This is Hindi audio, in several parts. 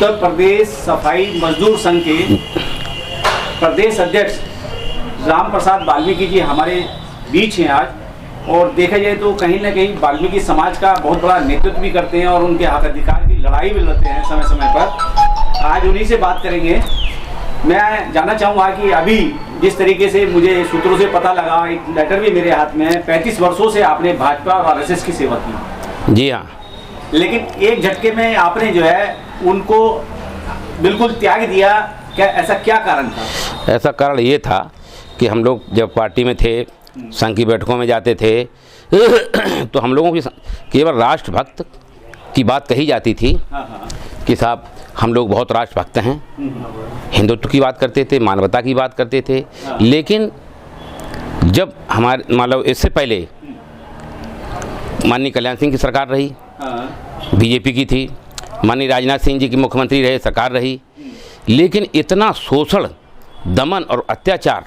उत्तर प्रदेश सफाई मजदूर संघ के प्रदेश अध्यक्ष राम प्रसाद वाल्मीकि जी हमारे बीच हैं आज। और देखा जाए तो कहीं ना कहीं वाल्मीकि समाज का बहुत बड़ा नेतृत्व भी करते हैं और उनके हक अधिकार की लड़ाई भी लड़ते हैं समय समय पर। आज उन्हीं से बात करेंगे। मैं जानना चाहूँगा कि अभी जिस तरीके से मुझे सूत्रों से पता लगा, एक लेटर भी मेरे हाथ में है, 35 वर्षों से आपने भाजपा और आरएसएस की सेवा की। जी हाँ। लेकिन एक झटके में आपने जो है उनको बिल्कुल त्याग दिया, क्या ऐसा क्या कारण था? ऐसा कारण ये था कि हम लोग जब पार्टी में थे, संघ की बैठकों में जाते थे तो हम लोगों की केवल राष्ट्रभक्त की बात कही जाती थी कि साहब हम लोग बहुत राष्ट्रभक्त हैं, हिंदुत्व की बात करते थे, मानवता की बात करते थे। लेकिन जब हमारे मतलब इससे पहले माननीय कल्याण सिंह की सरकार रही, बीजेपी की थी, माननीय राजनाथ सिंह जी की मुख्यमंत्री रहे, सरकार रही, लेकिन इतना शोषण, दमन और अत्याचार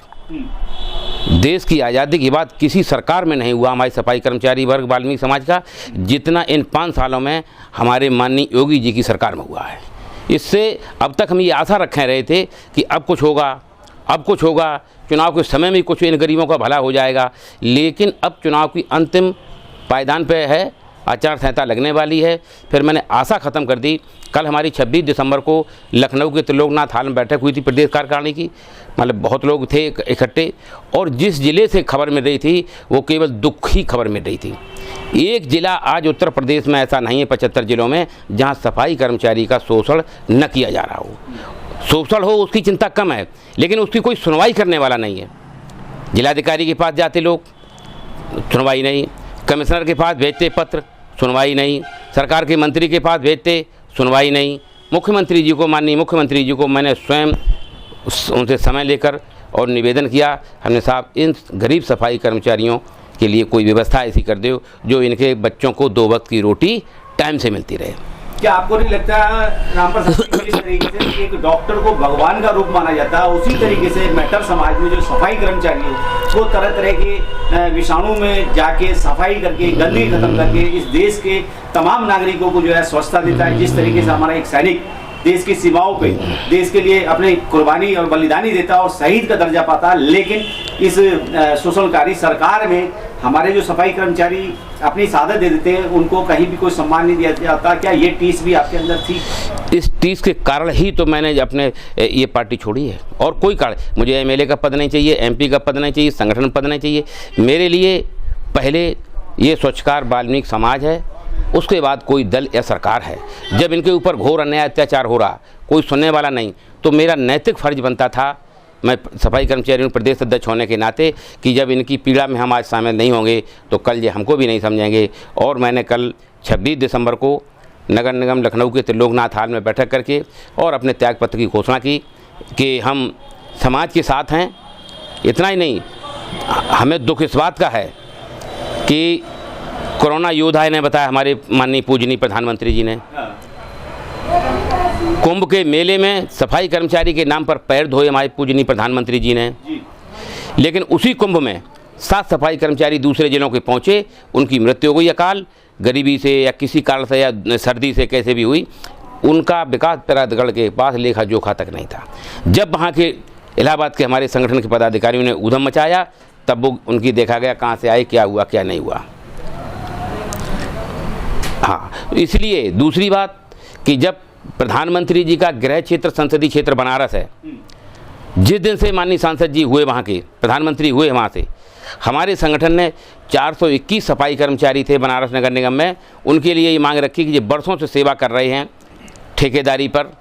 देश की आज़ादी के बाद किसी सरकार में नहीं हुआ हमारे सफाई कर्मचारी वर्ग वाल्मीकि समाज का, जितना इन 5 सालों में हमारे माननीय योगी जी की सरकार में हुआ है। इससे अब तक हम ये आशा रखे रहे थे कि अब कुछ होगा, अब कुछ होगा, चुनाव के समय में कुछ इन गरीबों का भला हो जाएगा। लेकिन अब चुनाव की अंतिम पायदान पे है, आचार संहिता लगने वाली है, फिर मैंने आशा ख़त्म कर दी। कल हमारी 26 दिसंबर को लखनऊ के त्रिलोकनाथ हॉल में बैठक हुई थी प्रदेश कार्यकारिणी की, मतलब बहुत लोग थे इकट्ठे, और जिस ज़िले से खबर मिल रही थी वो केवल दुख ही खबर मिल रही थी। एक ज़िला आज उत्तर प्रदेश में ऐसा नहीं है 75 ज़िलों में जहाँ सफाई कर्मचारी का शोषण न किया जा रहा हो। शोषण हो उसकी चिंता कम है, लेकिन उसकी कोई सुनवाई करने वाला नहीं है। जिलाधिकारी के पास जाते लोग, सुनवाई नहीं, कमिश्नर के पास भेजते पत्र, सुनवाई नहीं, सरकार के मंत्री के पास भेजते, सुनवाई नहीं। मुख्यमंत्री जी को, माननीय मुख्यमंत्री जी को मैंने स्वयं उनसे समय लेकर और निवेदन किया, हमने साहब इन गरीब सफाई कर्मचारियों के लिए कोई व्यवस्था ऐसी कर दो जो इनके बच्चों को 2 वक्त की रोटी टाइम से मिलती रहे। क्या आपको नहीं लगता राम प्रसाद जिस तरीके से एक डॉक्टर को भगवान का रूप माना जाता है, उसी तरीके से मेटल समाज में जो सफाई कर्मचारी है वो तरह तरह के विषाणु में जाके सफाई करके, गंदगी खत्म करके इस देश के तमाम नागरिकों को जो है स्वच्छता देता है। जिस तरीके से हमारा एक सैनिक देश की सीमाओं पे देश के लिए अपनी कुर्बानी और बलिदानी देता और शहीद का दर्जा पाता, लेकिन इस शोषणकारी सरकार में हमारे जो सफाई कर्मचारी अपनी शहादत दे देते हैं, उनको कहीं भी कोई सम्मान नहीं दिया जाता। क्या ये टीस भी आपके अंदर थी? इस टीस के कारण ही तो मैंने अपने ये पार्टी छोड़ी है, और कोई कारण। मुझे एमएलए का पद नहीं चाहिए, एमपी का पद नहीं चाहिए, संगठन पद नहीं चाहिए। मेरे लिए पहले ये स्वच्छकार वाल्मीकि समाज है, उसके बाद कोई दल या सरकार है। जब इनके ऊपर घोर अन्याय अत्याचार हो रहा, कोई सुनने वाला नहीं, तो मेरा नैतिक फर्ज बनता था, मैं सफाई कर्मचारियों प्रदेश अध्यक्ष होने के नाते, कि जब इनकी पीड़ा में हम आज शामिल नहीं होंगे तो कल ये हमको भी नहीं समझेंगे। और मैंने कल 26 दिसंबर को नगर निगम लखनऊ के त्रिलोकनाथ हॉल में बैठक करके और अपने त्यागपत्र की घोषणा की कि हम समाज के साथ हैं। इतना ही नहीं, हमें दुख इस बात का है कि कोरोना योद्धा ने बताया, हमारे माननीय पूजनीय प्रधानमंत्री जी ने कुंभ के मेले में सफाई कर्मचारी के नाम पर पैर धोए हमारे पूजनीय प्रधानमंत्री जी ने, लेकिन उसी कुंभ में 7 सफाई कर्मचारी दूसरे जिलों के पहुंचे, उनकी मृत्यु हो गई अकाल, गरीबी से या किसी कारण से या सर्दी से कैसे भी हुई। उनका विकास प्राधिकरण के पास लेखा जोखा तक नहीं था। जब वहाँ के इलाहाबाद के हमारे संगठन के पदाधिकारियों ने उधम मचाया, तब वो उनकी देखा गया कहाँ से आए, क्या हुआ क्या नहीं हुआ। हाँ, इसलिए दूसरी बात कि जब प्रधानमंत्री जी का गृह क्षेत्र संसदीय क्षेत्र बनारस है, जिस दिन से माननीय सांसद जी हुए, वहाँ के प्रधानमंत्री हुए, वहाँ से हमारे संगठन ने 421 सफाई कर्मचारी थे बनारस नगर निगम में, उनके लिए ये मांग रखी कि ये बरसों से सेवा कर रहे हैं ठेकेदारी पर,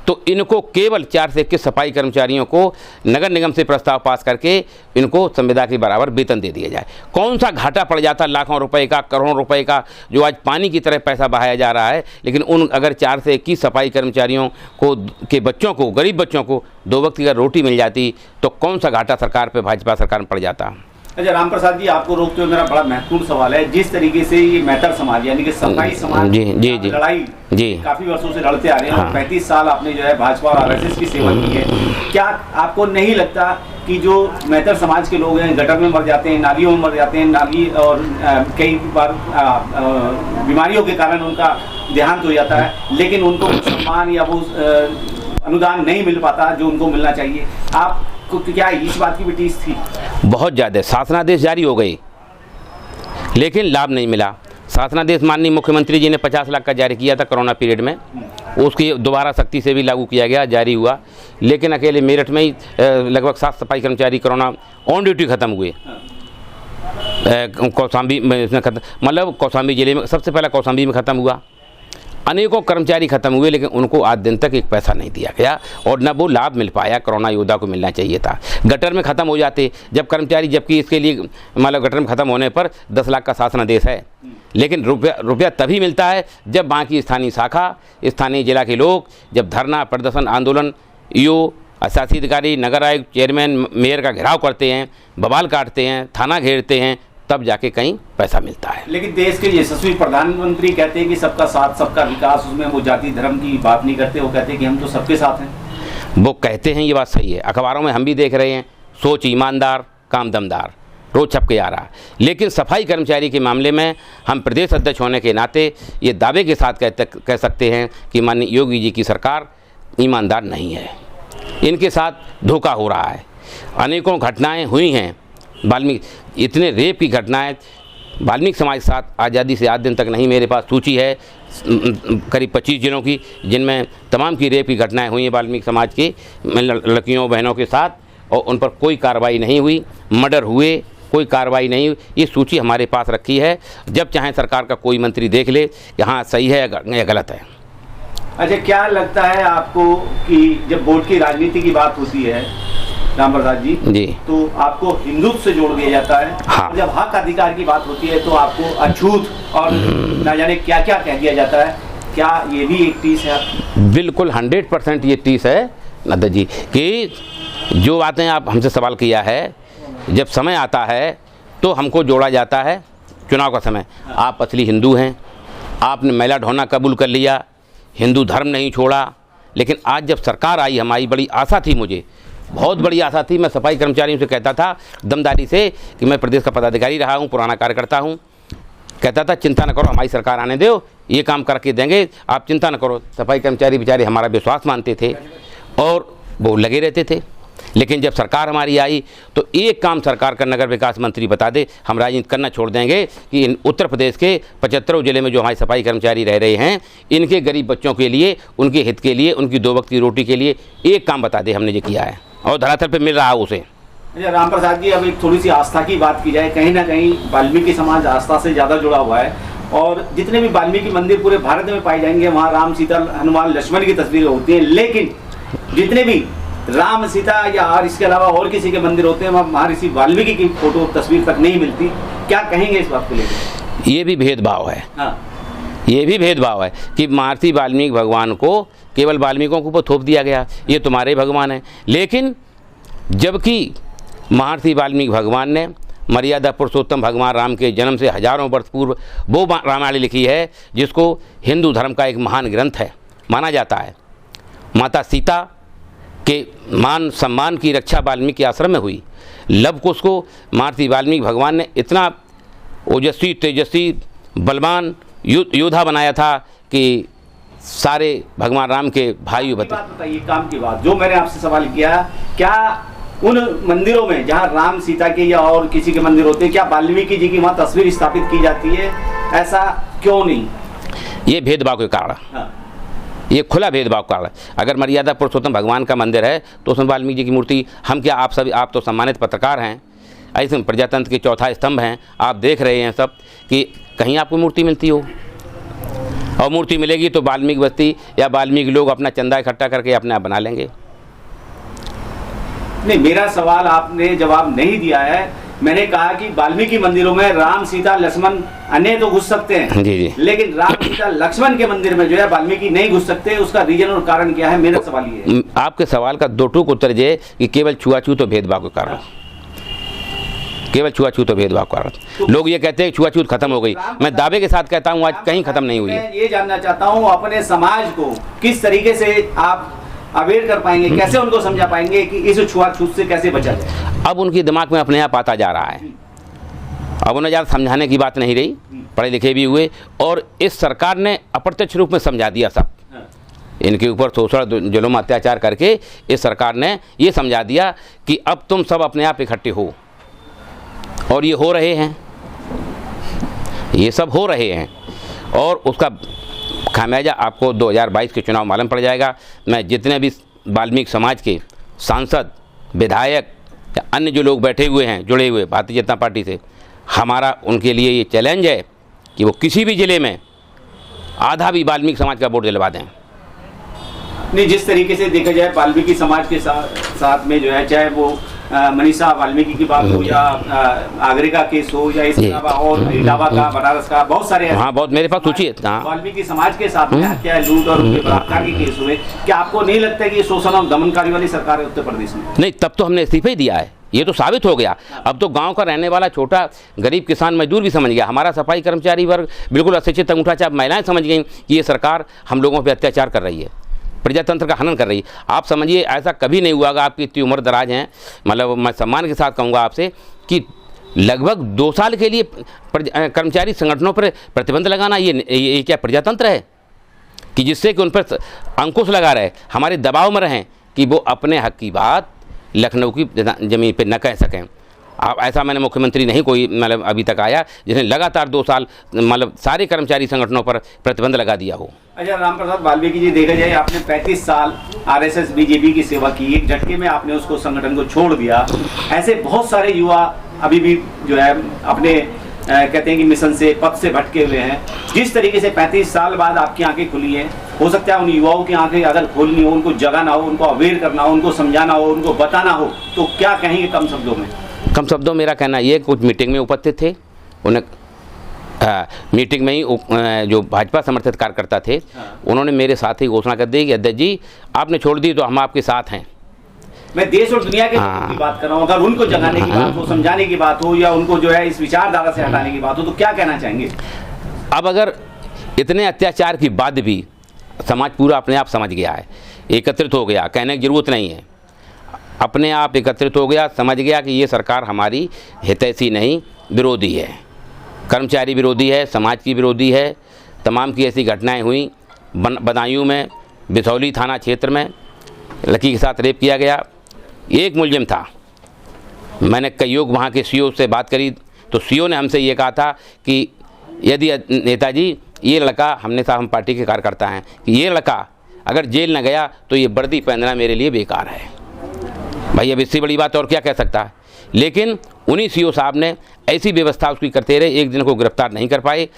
तो इनको केवल 4 से 21 सफाई कर्मचारियों को नगर निगम से प्रस्ताव पास करके इनको संविदा के बराबर वेतन दे दिया जाए। कौन सा घाटा पड़ जाता लाखों रुपए का, करोड़ों रुपए का, जो आज पानी की तरह पैसा बहाया जा रहा है। लेकिन उन अगर 4 से 21 सफाई कर्मचारियों को के बच्चों को, गरीब बच्चों को 2 वक्त की अगर रोटी मिल जाती तो कौन सा घाटा सरकार पे, भाजपा सरकार में पड़ जाता। अच्छा राम प्रसाद जी, आपको रोकते हुए मेरा बड़ा महत्वपूर्ण सवाल है। जिस तरीके से ये मेटल समाज यानी कि सफाई समाज जी लड़ाई काफी वर्षों से लड़ते आ रहे हैं, हाँ। 35 साल आपने जो है भाजपा और आरएसएस की सेवा की है, क्या आपको नहीं लगता कि जो मेहतर समाज के लोग हैं गटर में मर जाते हैं, नालियों में मर जाते हैं, नाली और कई बार बीमारियों के कारण उनका देहांत हो जाता है, लेकिन उनको सम्मान या वो अनुदान नहीं मिल पाता जो उनको मिलना चाहिए। आपको क्या इस बात की भी टीस थी? बहुत ज़्यादा शासनादेश जारी हो गई लेकिन लाभ नहीं मिला। शासनादेश माननीय मुख्यमंत्री जी ने 50 लाख का जारी किया था कोरोना पीरियड में, उसकी दोबारा सख्ती से भी लागू किया गया, जारी हुआ, लेकिन अकेले मेरठ में ही लगभग 7 सफाई कर्मचारी कोरोना ऑन ड्यूटी ख़त्म हुए। कौशाम्बी में इसमें ख़त्म, मतलब कौशाम्बी ज़िले में सबसे पहला कौशाम्बी में ख़त्म हुआ। अनेकों कर्मचारी खत्म हुए लेकिन उनको आज दिन तक एक पैसा नहीं दिया गया और न वो लाभ मिल पाया कोरोना योद्धा को मिलना चाहिए था। गटर में ख़त्म हो जाते जब कर्मचारी, जबकि इसके लिए मतलब गटर में ख़त्म होने पर 10 लाख का शासनादेश है, लेकिन रुपया तभी मिलता है जब वहाँ की स्थानीय शाखा, स्थानीय जिला के लोग जब धरना प्रदर्शन आंदोलन, ईओ, शासी अधिकारी, नगर आयुक्त, चेयरमैन, मेयर का घेराव करते हैं, बवाल काटते हैं, थाना घेरते हैं, तब जाके कहीं पैसा मिलता है। लेकिन देश के यशस्वी प्रधानमंत्री कहते हैं कि सबका साथ सबका विकास, उसमें वो जाति धर्म की बात नहीं करते, वो कहते हैं कि हम तो सबके साथ हैं। वो कहते हैं, ये बात सही है, अखबारों में हम भी देख रहे हैं, सोच ईमानदार काम दमदार रोज छप के आ रहा। लेकिन सफाई कर्मचारी के मामले में हम प्रदेश अध्यक्ष होने के नाते ये दावे के साथ कह सकते हैं कि माननीय योगी जी की सरकार ईमानदार नहीं है, इनके साथ धोखा हो रहा है। अनेकों घटनाएँ हुई हैं, वाल्मीकि इतने रेप की घटनाएं वाल्मीकि समाज के साथ आज़ादी से आज दिन तक नहीं, मेरे पास सूची है करीब 25 जिलों की जिनमें तमाम की रेप की घटनाएं हुई हैं वाल्मीकि समाज की लड़कियों बहनों के साथ, और उन पर कोई कार्रवाई नहीं हुई, मर्डर हुए, कोई कार्रवाई नहीं हुई। ये सूची हमारे पास रखी है, जब चाहे सरकार का कोई मंत्री देख ले कि हाँ सही है या गलत है। अच्छा, क्या लगता है आपको कि जब वोट की राजनीति की बात होती है राम प्रसाद जी, तो आपको हिंदुत्व से जोड़ दिया जाता है, हाँ। जब हक अधिकार की बात होती है तो आपको अछूत और न जाने क्या क्या कह दिया जाता है। क्या ये भी एक टीस है? बिल्कुल 100% ये टीस है नद्दा जी, कि जो बातें आप हमसे सवाल किया है, जब समय आता है तो हमको जोड़ा जाता है चुनाव का समय। आप असली हिंदू हैं, आपने मैला ढोना कबूल कर लिया, हिंदू धर्म नहीं छोड़ा, लेकिन आज जब सरकार आई, हमारी बड़ी आशा थी, मुझे बहुत बड़ी आशा थी, मैं सफाई कर्मचारियों से कहता था दमदारी से कि मैं प्रदेश का पदाधिकारी रहा हूँ, पुराना कार्यकर्ता हूँ, कहता था चिंता न करो, हमारी सरकार आने दो, ये काम करके देंगे, आप चिंता न करो। सफाई कर्मचारी बेचारे हमारा विश्वास मानते थे और वो लगे रहते थे। लेकिन जब सरकार हमारी आई तो एक काम सरकार का नगर विकास मंत्री बता दे, हम राजनीति करना छोड़ देंगे कि इन उत्तर प्रदेश के 75 जिले में जो हमारे सफाई कर्मचारी रह रहे हैं, इनके गरीब बच्चों के लिए, उनके हित के लिए, उनकी 2 वक्त की रोटी के लिए एक काम बता दे, हमने ये किया है और धरातल पे मिल रहा है उसे। राम प्रसाद जी, अब एक थोड़ी सी आस्था की बात की जाए, कहीं ना कहीं वाल्मीकि समाज आस्था से ज़्यादा जुड़ा हुआ है और जितने भी वाल्मीकि मंदिर पूरे भारत में पाए जाएंगे वहाँ राम, सीता, हनुमान, लक्ष्मण की तस्वीरें होती हैं, लेकिन जितने भी राम, सीता या और इसके अलावा और किसी के मंदिर होते हैं वहाँ ऋषि वाल्मीकि की फोटो तस्वीर तक नहीं मिलती। क्या कहेंगे इस बात को लेकर? ये भी भेदभाव है, हाँ, ये भी भेदभाव है कि महर्षि वाल्मीकि भगवान को केवल वाल्मीकियों के ऊपर थोप दिया गया, ये तुम्हारे भगवान हैं। लेकिन जबकि महर्षि वाल्मीकि भगवान ने मर्यादा पुरुषोत्तम भगवान राम के जन्म से हजारों वर्ष पूर्व वो रामायण लिखी है, जिसको हिंदू धर्म का एक महान ग्रंथ है माना जाता है। माता सीता के मान सम्मान की रक्षा वाल्मीकि आश्रम में हुई। लव कुश को महर्षि वाल्मीकि भगवान ने इतना ओजस्वी, तेजस्वी, बलवान योद्धा बनाया था कि सारे भगवान राम के भाई बताइए काम की बात जो मैंने आपसे सवाल किया, क्या उन मंदिरों में जहाँ राम, सीता के या और किसी के मंदिर होते हैं, क्या वाल्मीकि जी की वहाँ तस्वीर स्थापित की जाती है? ऐसा क्यों नहीं? ये भेदभाव के कारण, हाँ। ये खुला भेदभाव कारण। अगर मर्यादा पुरुषोत्तम भगवान का मंदिर है तो उसमें वाल्मीकि जी की मूर्ति, हम क्या, आप सभी, आप तो सम्मानित पत्रकार हैं, ऐसे प्रजातंत्र के चौथा स्तंभ हैं, आप देख रहे हैं सब कि कहीं आपको मूर्ति मिलती हो, और मूर्ति मिलेगी तो वाल्मीकि बस्ती या वाल्मीकि लोग अपना चंदा इकट्ठा करके अपने आप बना लेंगे। नहीं, मेरा सवाल आपने जवाब नहीं दिया है। मैंने कहा कि वाल्मीकि मंदिरों में राम, सीता, लक्ष्मण अन्य तो घुस सकते हैं, जी जी, लेकिन राम, सीता, लक्ष्मण के मंदिर में जो है वाल्मीकि नहीं घुस सकते, उसका रीजन और कारण क्या है? मेरा सवाल ये है। आपके सवाल का 2 टूक उत्तर ये कि केवल छुआछूत और भेदभाव के कारण, केवल छुआछूत और भेदभाव के कारण। लोग ये कहते हैं छुआछूत खत्म हो गई, मैं दावे के साथ कहता हूँ आज कहीं खत्म नहीं हुई है। मैं ये जानना चाहता हूँ अपने समाज को किस तरीके से आप अवेयर कर पाएंगे, कैसे उनको समझा पाएंगे कि इस छुआछूत से कैसे बचा जाए? अब उनके दिमाग में अपने आप आता जा रहा है। अब उन्हें ज़्यादा समझाने की बात नहीं रही, पढ़े लिखे भी हुए, और इस सरकार ने अप्रत्यक्ष रूप में समझा दिया सब। इनके ऊपर शोषण जुल्म अत्याचार करके इस सरकार ने ये समझा दिया कि अब तुम सब अपने आप इकट्ठे हो, और ये हो रहे हैं, ये सब हो रहे हैं, और उसका खामियाजा आपको 2022 के चुनाव मालूम पड़ जाएगा। मैं जितने भी वाल्मीकि समाज के सांसद, विधायक या अन्य जो लोग बैठे हुए हैं जुड़े हुए भारतीय जनता पार्टी से, हमारा उनके लिए ये चैलेंज है कि वो किसी भी ज़िले में आधा भी वाल्मीकि समाज का वोट दिलवा दें। नहीं, जिस तरीके से देखा जाए वाल्मीकि समाज के साथ में जो है, चाहे वो मनीषा वाल्मीकि की बात हो या आगरे का केस हो या इसके अलावा और इटावा का, बनारस का, बहुत सारे हाँ, बहुत मेरे पास सूची है। वाल्मीकि समाज के साथ में हत्या, लूट और उनके बलात्कार के केस हुए। क्या आपको नहीं लगता है कि ये शोषण और दमनकारी वाली सरकार है उत्तर प्रदेश में? नहीं, तब तो हमने इस्तीफा ही दिया है, ये तो साबित हो गया। अब तो गांव का रहने वाला छोटा गरीब किसान मजदूर भी समझ गया, हमारा सफाई कर्मचारी वर्ग बिल्कुल अशिक्षित अंगूठा छाप महिलाएं समझ गई कि ये सरकार हम लोगों पर अत्याचार कर रही है, प्रजातंत्र का हनन कर रही है। आप समझिए, ऐसा कभी नहीं हुआ, आपकी इतनी उम्र दराज हैं, मतलब मैं सम्मान के साथ कहूँगा आपसे कि लगभग 2 साल के लिए कर्मचारी संगठनों पर प्रतिबंध लगाना, ये क्या प्रजातंत्र है कि जिससे कि उन पर अंकुश लगा रहे, हमारे दबाव में रहें कि वो अपने हक की बात लखनऊ की ज़मीन पर न कह सकें। आप ऐसा मैंने मुख्यमंत्री नहीं कोई मतलब अभी तक आया जिसने लगातार 2 साल मतलब सारे कर्मचारी संगठनों पर प्रतिबंध लगा दिया हो। अच्छा, रामप्रसाद वाल्मीकि जी, देखा जाए आपने 35 साल आरएसएस बीजेपी की सेवा की, एक झटके में आपने उसको संगठन को छोड़ दिया। ऐसे बहुत सारे युवा अभी भी जो है अपने कहते हैं कि मिशन से, पथ से भटके हुए हैं। जिस तरीके से 35 साल बाद आपकी आंखें खुली हैं, हो सकता है उन युवाओं की आंखें अगर खोलनी हो, उनको जगाना हो, उनको अवेयर करना हो, उनको समझाना हो, उनको बताना हो, तो क्या कहेंगे कम शब्दों में? कम शब्दों मेरा कहना ये, कुछ मीटिंग में उपस्थित थे, उन्हें मीटिंग में ही जो भाजपा समर्थित कार्यकर्ता थे, उन्होंने मेरे साथ ही घोषणा कर दी कि अध्यक्ष जी आपने छोड़ दी तो हम आपके साथ हैं। मैं देश और दुनिया के की बात कर रहा हूँ, अगर उनको जगाने की बात हो, समझाने की बात हो, या उनको जो है इस विचारधारा से हटाने की बात हो, तो क्या कहना चाहेंगे? अब अगर इतने अत्याचार के बाद भी समाज पूरा अपने आप समझ गया है, एकत्रित हो गया, कहने की जरूरत नहीं है, अपने आप एकत्रित हो गया, समझ गया कि ये सरकार हमारी हितैषी नहीं, विरोधी है, कर्मचारी विरोधी है, समाज की विरोधी है। तमाम की ऐसी घटनाएं हुई, बदायूं में, बिसौली थाना क्षेत्र में लड़की के साथ रेप किया गया, एक मुलजिम था। मैंने कईयों वहाँ के सीओ से बात करी तो सीओ ने हमसे ये कहा था कि यदि नेताजी ये लड़का, हमने साहब हम पार्टी के कार्यकर्ता हैं, कि ये लड़का अगर जेल न गया तो ये वर्दी पहनना मेरे लिए बेकार है। भाई अब इससे बड़ी बात और क्या कह सकता है। लेकिन उन्हीं सीओ साहब ने ऐसी व्यवस्था उसकी करते रहे, एक दिन को गिरफ्तार नहीं कर पाए,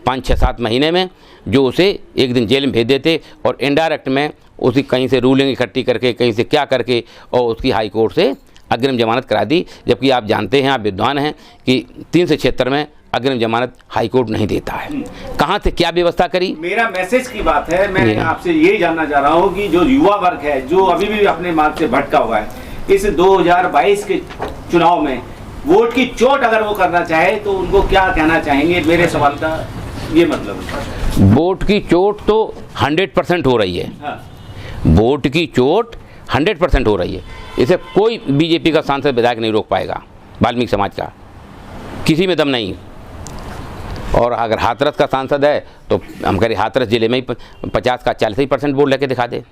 5-6-7 महीने में जो उसे एक दिन जेल में भेज देते, और इनडायरेक्ट में उसी कहीं से रूलिंग इकट्ठी करके, कहीं से क्या करके, और उसकी हाई कोर्ट से अग्रिम जमानत करा दी। जबकि आप जानते हैं, आप विद्वान हैं कि 376 में अग्रिम जमानत हाई कोर्ट नहीं देता है। कहाँ से क्या व्यवस्था करी? मेरा मैसेज की बात है, मैं आपसे यही जानना चाह रहा हूँ कि जो युवा वर्ग है, जो अभी भी अपने मार्ग से भटका हुआ है, इस 2022 के चुनाव में वोट की चोट अगर वो करना चाहे तो उनको क्या कहना चाहेंगे? मेरे सवाल का ये मतलब है। वोट की चोट तो 100% हो रही है। हाँ। वोट की चोट 100% हो रही है। इसे कोई बीजेपी का सांसद विधायक नहीं रोक पाएगा, वाल्मीकि समाज का किसी में दम नहीं। और अगर हाथरस का सांसद है तो हम कह रहे हाथरस जिले में ही 50 का 40% वोट लेके दिखा दे।